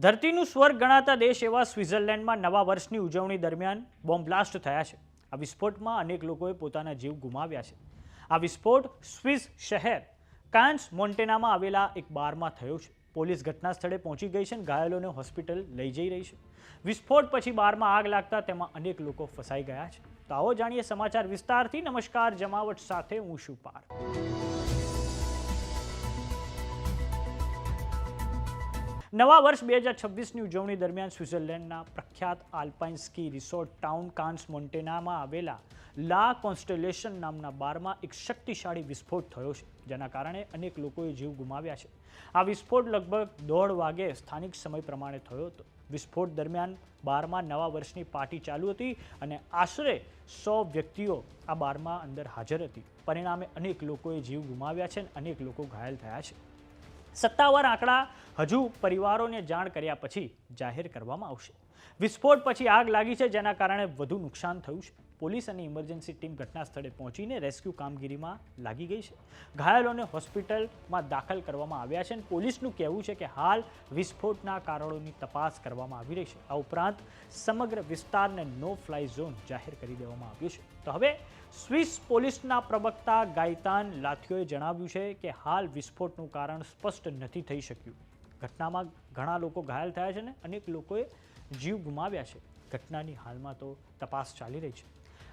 ધરતીનું સ્વર્ગ ગણાતા દેશ એવા સ્વિટ્ઝરલેન્ડમાં નવા વર્ષની ઉજવણી દરમિયાન બોમ્બ બ્લાસ્ટ થયા છે। આ વિસ્ફોટમાં અનેક લોકોએ પોતાના જીવ ગુમાવ્યા છે। આ વિસ્ફોટ સ્વિસ શહેર કાન્સ મોન્ટેનામાં આવેલા એક બારમાં થયો છે। પોલીસ ઘટના સ્થળે પહોંચી ગઈ છે અને ઘાયલોને હોસ્પિટલ લઈ જઈ રહી છે। વિસ્ફોટ પછી બારમાં આગ લાગતા તેમાં અનેક લોકો ફસાઈ ગયા છે। તો આવો જાણીએ સમાચાર વિસ્તારથી। નમસ્કાર, જમાવટ સાથે હું છું પાર। નવા વર્ષ 2026ની ઉજવણી દરમિયાન સ્વિટ્ઝરલેન્ડના પ્રખ્યાત alpine ski resort town Crans મોન્ટેનામાં આવેલા લા કોન્સ્ટેલેશન નામના બારમાં એક શક્તિશાળી વિસ્ફોટ થયો છે, જેના કારણે અનેક લોકોએ જીવ ગુમાવ્યા છે। આ વિસ્ફોટ લગભગ 1:30 વાગે સ્થાનિક સમય પ્રમાણે થયો હતો। વિસ્ફોટ દરમિયાન બારમાં નવા વર્ષની પાર્ટી ચાલુ હતી અને આશરે 100 વ્યક્તિઓ આ બારમાં અંદર હાજર હતી। પરિણામે અનેક લોકોએ જીવ ગુમાવ્યા છે અને અનેક લોકો ઘાયલ થયા છે। સત્તાવાર આંકડા હજુ પરિવારોને જાણ કર્યા પછી જાહેર કરવામાં આવશે। વિસ્ફોટ પછી આગ લાગી છે, જેના કારણે વધુ નુકસાન થયું છે। પોલીસ અને ઇમરજન્સી ટીમ ઘટના સ્થળે પહોંચીને રેસ્ક્યુ કામગીરીમાં લાગી ગઈ છે। ઘાયલોને હોસ્પિટલમાં દાખલ કરવામાં આવ્યા છે અને પોલીસનું કહેવું છે કે હાલ વિસ્ફોટના કારણોની તપાસ કરવામાં આવી રહી છે। આ ઉપરાંત સમગ્ર વિસ્તારને નો ફ્લાય ઝોન જાહેર કરી દેવામાં આવ્યો છે। તો હવે સ્વિસ પોલીસના પ્રવક્તા ગાયતાન લાથિયોએ જણાવ્યું છે કે હાલ વિસ્ફોટનું કારણ સ્પષ્ટ નથી થઈ શક્યું। ઘટનામાં ઘણા લોકો ઘાયલ થયા છે અને અનેક લોકોએ જીવ ગુમાવ્યા છે। ઘટનાની હાલમાં તો તપાસ ચાલી રહી છે।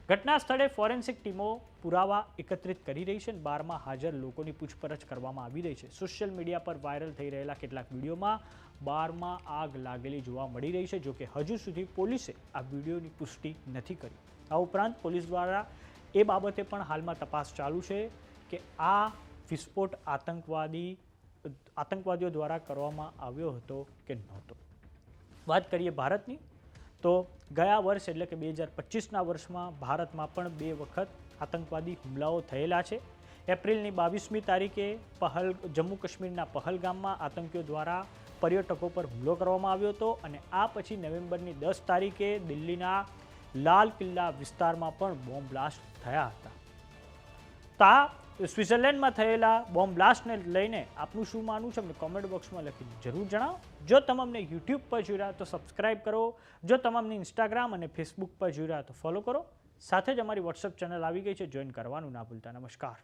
ઘટના સ્થળે ફોરેન્સિક ટીમો પુરાવા એકત્રિત કરી રહી છે અને બારમાં હાજર લોકોની પૂછપરછ કરવામાં આવી રહી છે। સોશિયલ મીડિયા પર વાયરલ થઈ રહેલા કેટલાક વિડીયોમાં બારમાં આગ લાગેલી જોવા મળી રહી છે, જોકે હજુ સુધી પોલીસે આ વિડીયોની પુષ્ટિ નથી કરી। આ ઉપરાંત પોલીસ દ્વારા એ બાબતે પણ હાલમાં તપાસ ચાલુ છે કે આ વિસ્ફોટ આતંકવાદીઓ દ્વારા કરવામાં આવ્યો હતો કે નહોતો। વાત કરીએ ભારતની, તો ગયા વર્ષ એટલે કે 2025ના વર્ષમાં ભારતમાં પણ 2 વખત આતંકવાદી હુમલાઓ થયેલા છે। એપ્રિલની 22મી તારીખે જમ્મુ કાશ્મીરના પહલગામમાં આતંકીઓ દ્વારા પર્યટકો પર હુમલો કરવામાં આવ્યો હતો અને આ પછી નવેમ્બરની 10 તારીખે દિલ્હીના લાલ કિલ્લા વિસ્તારમાં પણ બોમ્બ બ્લાસ્ટ થયા હતા। તો આ સ્વિટ્ઝરલેન્ડમાં થયેલા બોમ્બ બ્લાસ્ટને લઈને આપનું શું માનવું છે, અમને કોમેન્ટ બોક્સમાં લખીને જરૂર જણાવો। જો તમે અમને યુટ્યુબ પર જોઈ રહ્યા તો સબસ્ક્રાઇબ કરો, જો તમે અમને ઇન્સ્ટાગ્રામ અને ફેસબુક પર જોઈ રહ્યા તો ફોલો કરો। સાથે જ અમારી વોટ્સએપ ચેનલ આવી ગઈ છે, જોઈન કરવાનું ના ભૂલતા। નમસ્કાર।